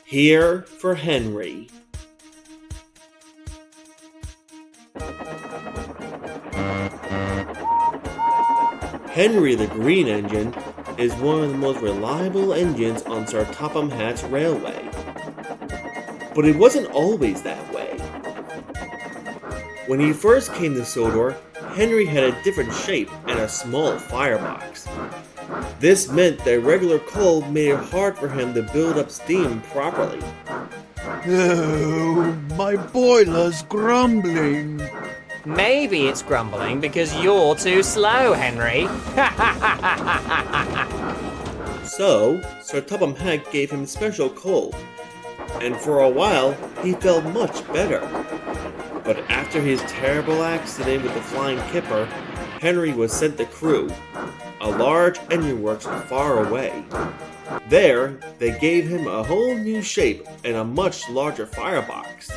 Here for Henry. Henry the Green Engine is one of the most reliable engines on Sir Topham Hatt's railway. But it wasn't always that way. When he first came to Sodor, Henry had a different shape and a small firebox. This meant that regular coal made it hard for him to build up steam properly. Oh, my boiler's grumbling. Maybe it's grumbling because you're too slow, Henry. So, Sir Topham Hatt gave him special coal, and for a while he felt much better. But after his terrible accident with the flying kipper, Henry was sent to Crewe, a large engine works far away. There, they gave him a whole new shape and a much larger firebox.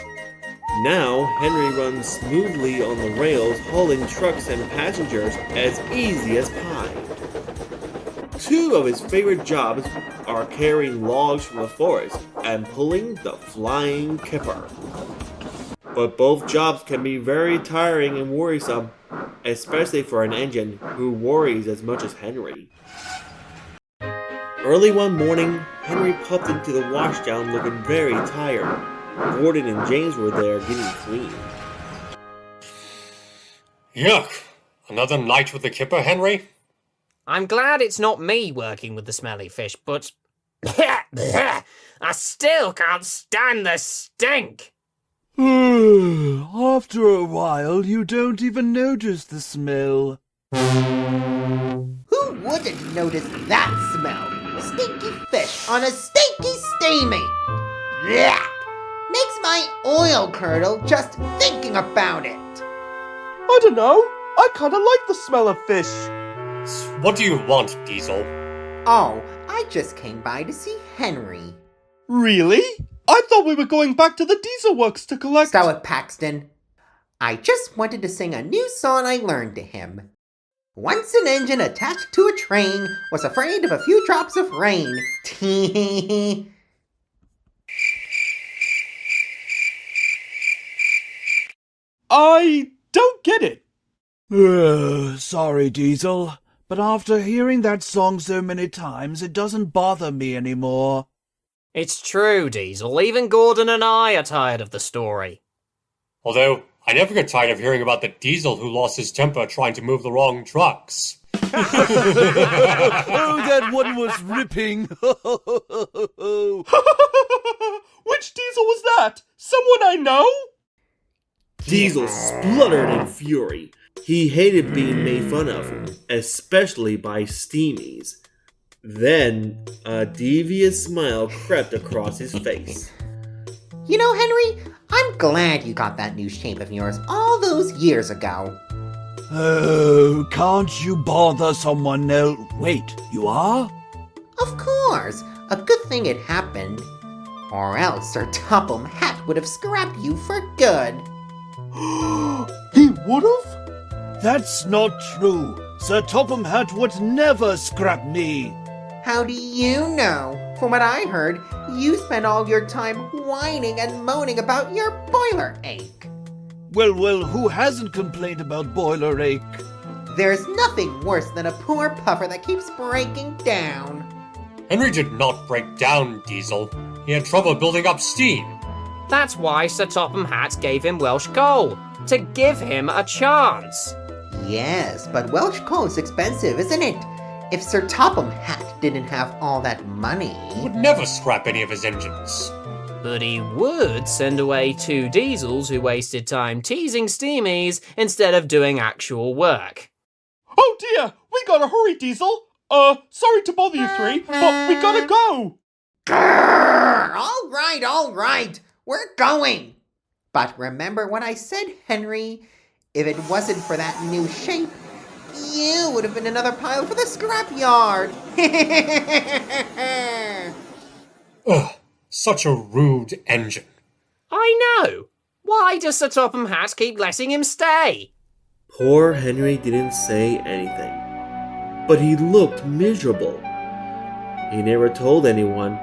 Now, Henry runs smoothly on the rails, hauling trucks and passengers as easy as pie. Two of his favorite jobs are carrying logs from the forest and pulling the flying kipper. But both jobs can be very tiring and worrisome, especially for an engine who worries as much as Henry. Early one morning, Henry popped into the washdown looking very tired. Gordon and James were there getting clean. Yuck! Another night with the kipper, Henry? I'm glad it's not me working with the smelly fish, but I still can't stand the stink. After a while, you don't even notice the smell. Who wouldn't notice that smell? Stinky fish on a stinky steamy. Blech! Makes my oil curdle just thinking about it. I don't know. I kinda like the smell of fish. What do you want, Diesel? Oh, I just came by to see Henry. Really? I thought we were going back to the diesel works to collect... Stow it, Paxton. I just wanted to sing a new song I learned to him. Once an engine attached to a train was afraid of a few drops of rain. I don't get it. Sorry, Diesel, but after hearing that song so many times, it doesn't bother me anymore. It's true, Diesel. Even Gordon and I are tired of the story. Although, I never get tired of hearing about the Diesel who lost his temper trying to move the wrong trucks. Oh, that one was ripping. Which Diesel was that? Someone I know? Diesel spluttered in fury. He hated being made fun of, especially by Steamies. Then, a devious smile crept across his face. You know, Henry, I'm glad you got that new shape of yours all those years ago. Oh, can't you bother someone else? Wait, you are? Of course, a good thing it happened. Or else Sir Topham Hatt would have scrapped you for good. He would've? That's not true. Sir Topham Hatt would never scrap me. How do you know? From what I heard, you spend all your time whining and moaning about your boiler ache. Well, who hasn't complained about boiler ache? There's nothing worse than a poor puffer that keeps breaking down. Henry did not break down, Diesel. He had trouble building up steam. That's why Sir Topham Hatt gave him Welsh coal, to give him a chance. Yes, but Welsh coal is expensive, isn't it? If Sir Topham Hatt didn't have all that money... He would never scrap any of his engines. But he would send away two Diesels who wasted time teasing Steamies instead of doing actual work. Oh dear, we gotta hurry, Diesel. Sorry to bother you three, but we gotta go. Grrr! All right, we're going. But remember what I said, Henry. If it wasn't for that new shape, you would have been another pile for the scrapyard. Ugh, such a rude engine. I know. Why does Sir Topham Hatt keep letting him stay? Poor Henry didn't say anything, but he looked miserable. He never told anyone,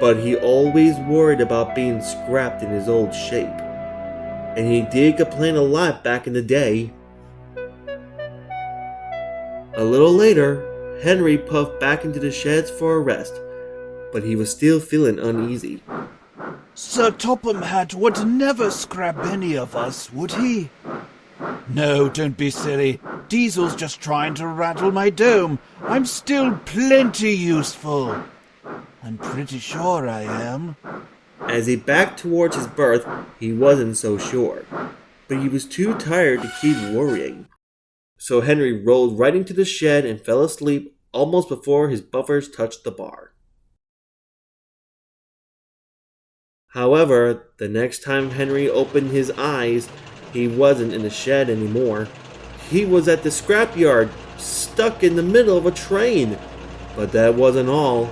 but he always worried about being scrapped in his old shape. And he did complain a lot back in the day. A little later, Henry puffed back into the sheds for a rest, but he was still feeling uneasy. Sir Topham Hatt would never scrap any of us, would he? No, don't be silly. Diesel's just trying to rattle my dome. I'm still plenty useful. I'm pretty sure I am. As he backed towards his berth, he wasn't so sure, but he was too tired to keep worrying. So Henry rolled right into the shed and fell asleep almost before his buffers touched the bar. However, the next time Henry opened his eyes, he wasn't in the shed anymore. He was at the scrapyard, stuck in the middle of a train. But that wasn't all.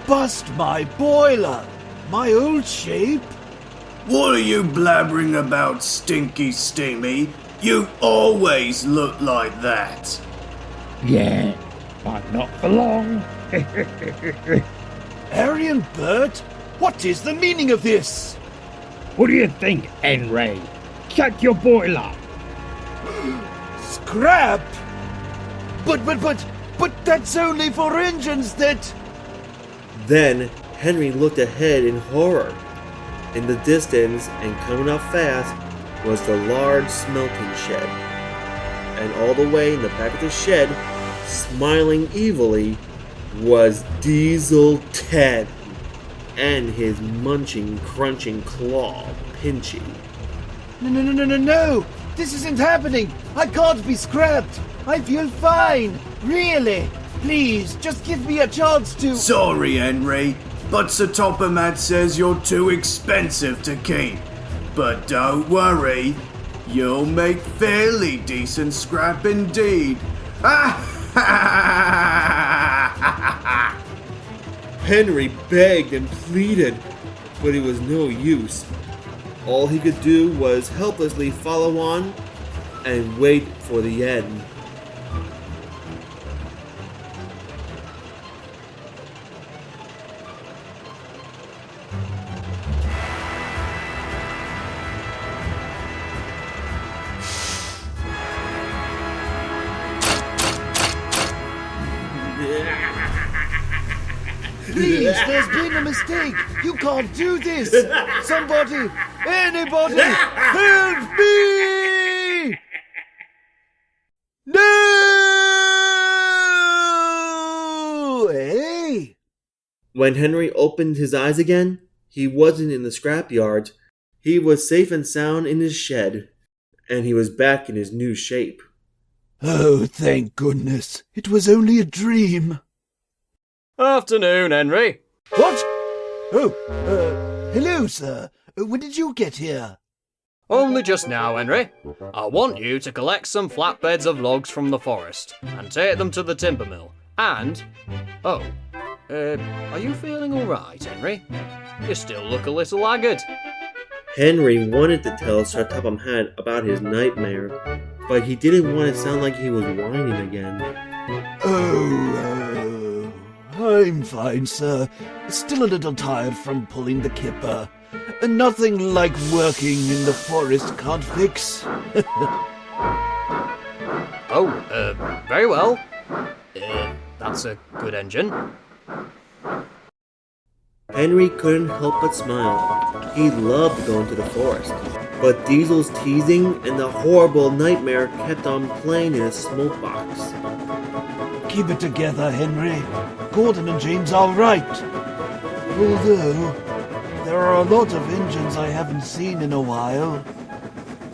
Bust my boiler! My old shape? What are you blabbering about, Stinky Steamy? You always look like that. Yeah, but not for long. Harry and Bert? What is the meaning of this? What do you think, Henry? Shut your boiler. Scrap? But that's only for engines that... Then Henry looked ahead in horror. In the distance, and coming up fast, was the large smelting shed. And all the way in the back of the shed, smiling evilly, was Diesel Ted and his munching, crunching claw, Pinchy. No! This isn't happening! I can't be scrapped! I feel fine! Really! Please, just give me a chance to... Sorry, Henry, but Sir Topham Hatt says you're too expensive to keep. But don't worry, you'll make fairly decent scrap indeed. Henry begged and pleaded, but it was no use. All he could do was helplessly follow on and wait for the end. Please, there's been a mistake! You can't do this! Somebody! Anybody! Help me! No! Hey! When Henry opened his eyes again, he wasn't in the scrapyard. He was safe and sound in his shed, and he was back in his new shape. Oh, thank goodness. It was only a dream. Afternoon, Henry. What? Oh, hello, sir. When did you get here? Only just now, Henry. I want you to collect some flatbeds of logs from the forest and take them to the timber mill. And... are you feeling alright, Henry? You still look a little haggard. Henry wanted to tell Sir Topham Hatt about his nightmare, but he didn't want to sound like he was whining again. I'm fine, sir. Still a little tired from pulling the kipper. Nothing like working in the forest can't fix. Very well. That's a good engine. Henry couldn't help but smile. He loved going to the forest. But Diesel's teasing and the horrible nightmare kept on playing in his smoke box. Keep it together, Henry. Gordon and James are right. Although, there are a lot of engines I haven't seen in a while.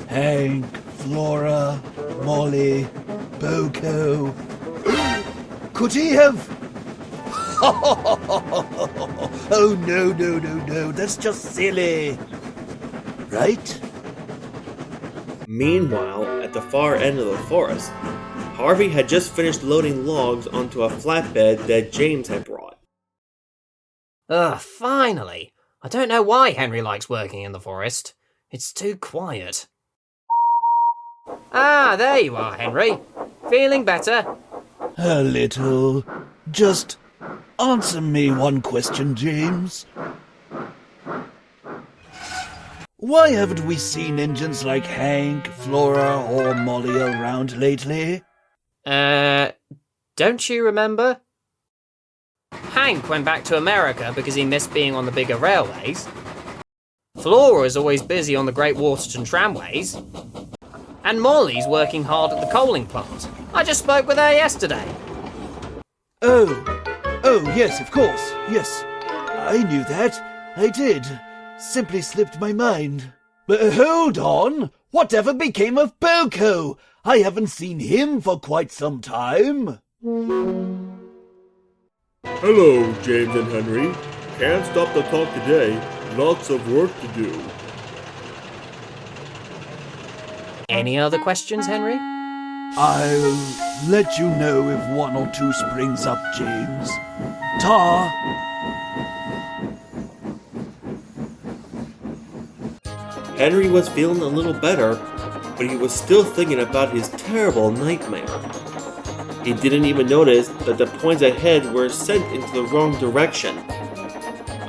Hank, Flora, Molly, Boko. Could he have... Oh, no, that's just silly. Right? Meanwhile, at the far end of the forest, Harvey had just finished loading logs onto a flatbed that James had brought. Finally. I don't know why Henry likes working in the forest. It's too quiet. Ah, there you are, Henry. Feeling better? A little. Just Answer me one question, James. Why haven't we seen engines like Hank, Flora, or Molly around lately? Don't you remember? Hank went back to America because he missed being on the bigger railways. Flora is always busy on the Great Waterton tramways. And Molly's working hard at the coaling plant. I just spoke with her yesterday. Oh, yes, of course, yes. I knew that. I did. Simply slipped my mind. But hold on! Whatever became of Boko? I haven't seen him for quite some time. Hello, James and Henry. Can't stop the talk today. Lots of work to do. Any other questions, Henry? I'll let you know if one or two springs up, James. Ta! Henry was feeling a little better, but he was still thinking about his terrible nightmare. He didn't even notice that the points ahead were sent into the wrong direction,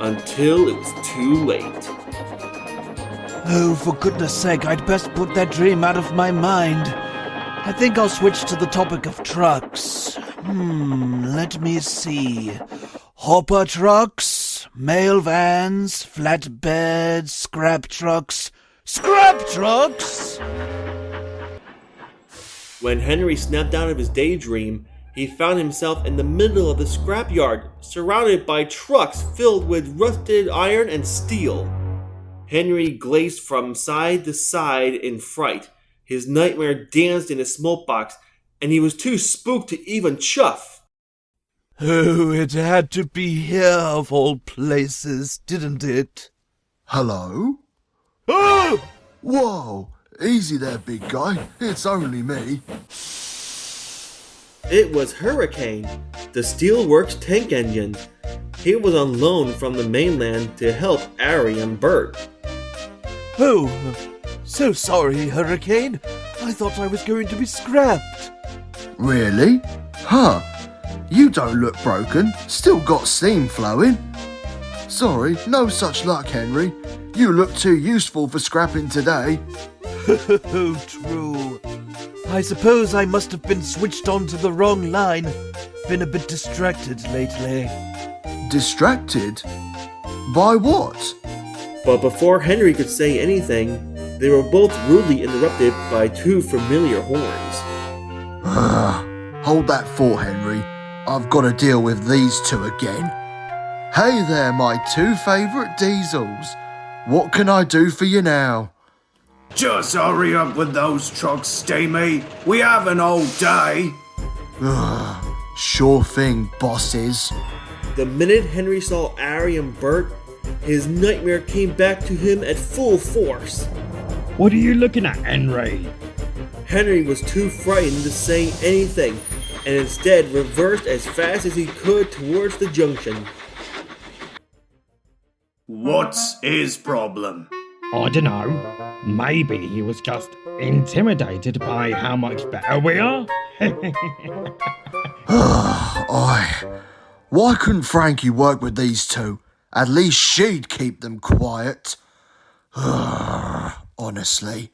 until it was too late. Oh, for goodness sake, I'd best put that dream out of my mind. I think I'll switch to the topic of trucks. Let me see. Hopper trucks, mail vans, flatbeds, scrap trucks. Scrap trucks! When Henry snapped out of his daydream, he found himself in the middle of the scrapyard, surrounded by trucks filled with rusted iron and steel. Henry glazed from side to side in fright. His nightmare danced in his smoke box, and he was too spooked to even chuff. Oh, it had to be here of all places, didn't it? Hello? Oh! Whoa! Easy there, big guy. It's only me. It was Hurricane, the steelworks tank engine. He was on loan from the mainland to help Ari and Bert. Oh, so sorry, Hurricane. I thought I was going to be scrapped. Really? Huh. You don't look broken. Still got steam flowing. Sorry, no such luck, Henry. You look too useful for scrapping today. Oh, true. I suppose I must have been switched onto the wrong line. Been a bit distracted lately. Distracted? By what? But before Henry could say anything, they were both rudely interrupted by two familiar horns. Hold that thought, Henry. I've got to deal with these two again. Hey there, my two favourite diesels. What can I do for you now? Just hurry up with those trucks, Steamy. We haven't all day. Sure thing, bosses. The minute Henry saw Ari and Bert, his nightmare came back to him at full force. What are you looking at, Henry? Henry was too frightened to say anything, and instead reversed as fast as he could towards the junction. What's his problem? I don't know. Maybe he was just intimidated by how much better we are. Why couldn't Frankie work with these two? At least she'd keep them quiet. Honestly.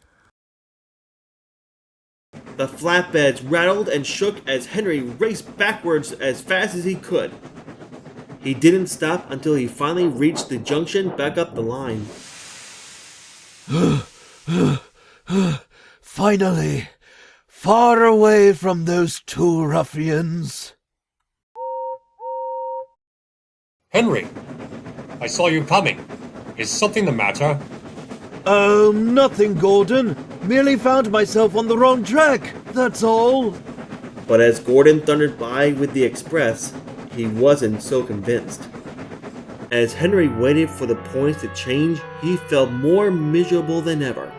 The flatbeds rattled and shook as Henry raced backwards as fast as he could. He didn't stop until he finally reached the junction back up the line. Finally, far away from those two ruffians. Henry, I saw you coming. Is something the matter? Oh, nothing, Gordon. Merely found myself on the wrong track, that's all. But as Gordon thundered by with the express, he wasn't so convinced. As Henry waited for the points to change, he felt more miserable than ever.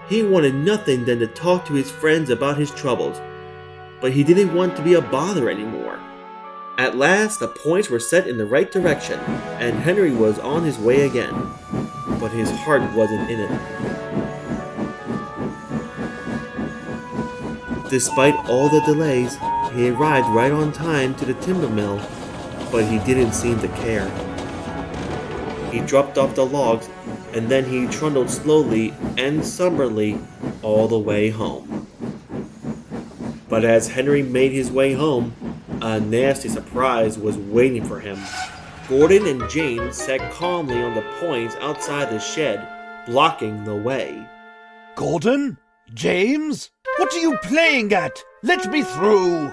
He wanted nothing than to talk to his friends about his troubles, but he didn't want to be a bother anymore. At last, the points were set in the right direction, and Henry was on his way again. But his heart wasn't in it. Despite all the delays, he arrived right on time to the timber mill. but he didn't seem to care. He dropped off the logs, and then he trundled slowly and somberly all the way home. But as Henry made his way home, a nasty surprise was waiting for him. Gordon and James sat calmly on the points outside the shed, blocking the way. Gordon? James? What are you playing at? Let me through!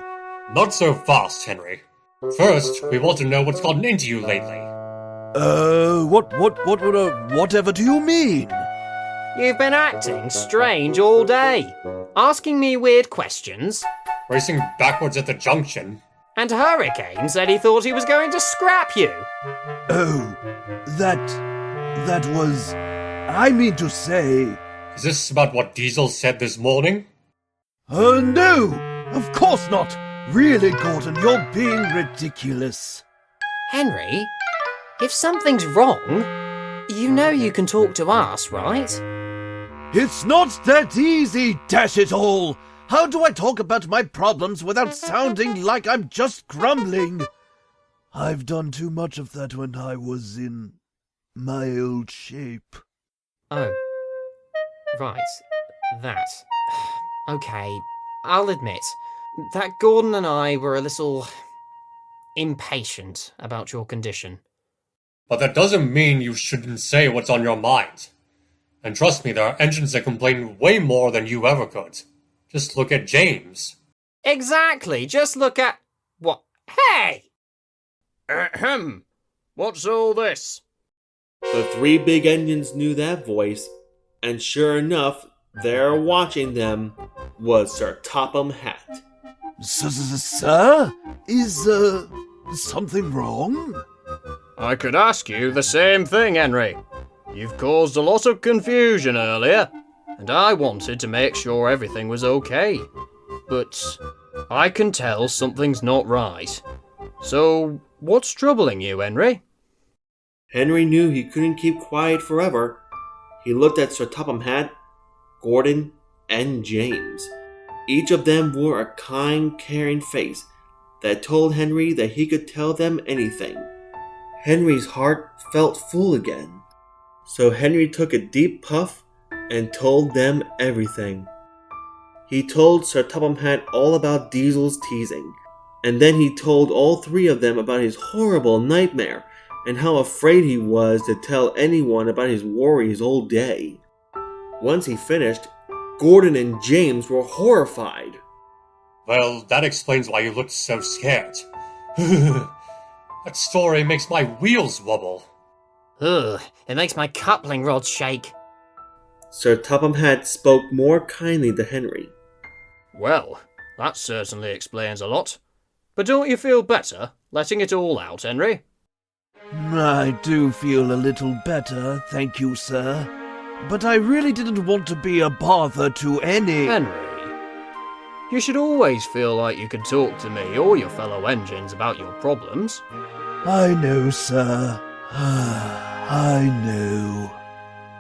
Not so fast, Henry. First, we want to know what's gotten into you lately. Whatever do you mean? You've been acting strange all day, asking me weird questions. Racing backwards at the junction. And Hurricane said he thought he was going to scrap you. Oh, that was... I mean to say... Is this about what Diesel said this morning? No! Of course not! Really, Gordon, you're being ridiculous. Henry, if something's wrong, you know you can talk to us, right? It's not that easy, dash it all! How do I talk about my problems without sounding like I'm just grumbling? I've done too much of that when I was in my old shape. Oh, right, that. Okay, I'll admit that Gordon and I were a little impatient about your condition. But that doesn't mean you shouldn't say what's on your mind. And trust me, there are engines that complain way more than you ever could. Just look at James. Exactly, just look at... What? Hey! Ahem. What's all this? The three big engines knew that voice, and sure enough, there watching them was Sir Topham Hatt. Sir? Is, something wrong? I could ask you the same thing, Henry. You've caused a lot of confusion earlier, and I wanted to make sure everything was okay. But I can tell something's not right. So, what's troubling you, Henry? Henry knew he couldn't keep quiet forever. He looked at Sir Topham Hatt, Gordon, and James. Each of them wore a kind, caring face that told Henry that he could tell them anything. Henry's heart felt full again. So Henry took a deep puff and told them everything. He told Sir Topham Hatt all about Diesel's teasing, and then he told all three of them about his horrible nightmare and how afraid he was to tell anyone about his worries all day. Once he finished, Gordon and James were horrified. Well, that explains why you looked so scared. That story makes my wheels wobble. Ugh, it makes my coupling rods shake. Sir Topham Hatt spoke more kindly to Henry. Well, that certainly explains a lot. But don't you feel better letting it all out, Henry? I do feel a little better, thank you, sir. But I really didn't want to be a bother to any... Henry, you should always feel like you can talk to me or your fellow engines about your problems. I know, sir. I know.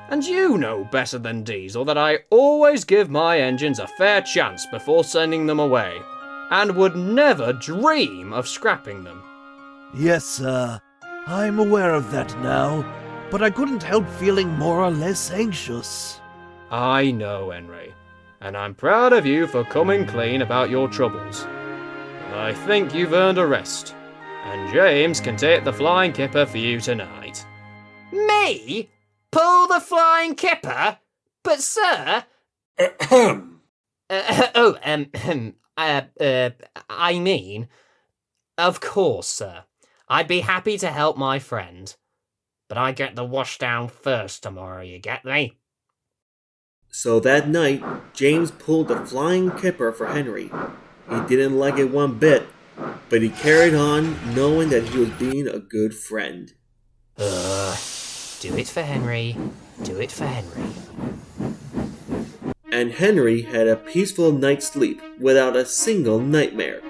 And you know better than Diesel that I always give my engines a fair chance before sending them away, and would never dream of scrapping them. Yes, sir. I'm aware of that now, but I couldn't help feeling more or less anxious. I know, Henry, and I'm proud of you for coming clean about your troubles. I think you've earned a rest, and James can take the flying kipper for you tonight. Me? Pull the flying kipper? But, sir... I mean... Of course, sir. I'd be happy to help my friend. But I get the washdown first tomorrow, you get me? So that night, James pulled the flying kipper for Henry. He didn't like it one bit, but he carried on knowing that he was being a good friend. Do it for Henry. Do it for Henry. And Henry had a peaceful night's sleep without a single nightmare.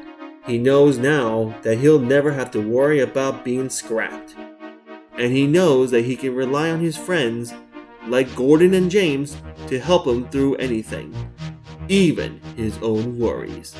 He knows now that he'll never have to worry about being scrapped. And he knows that he can rely on his friends, like Gordon and James, to help him through anything, even his own worries.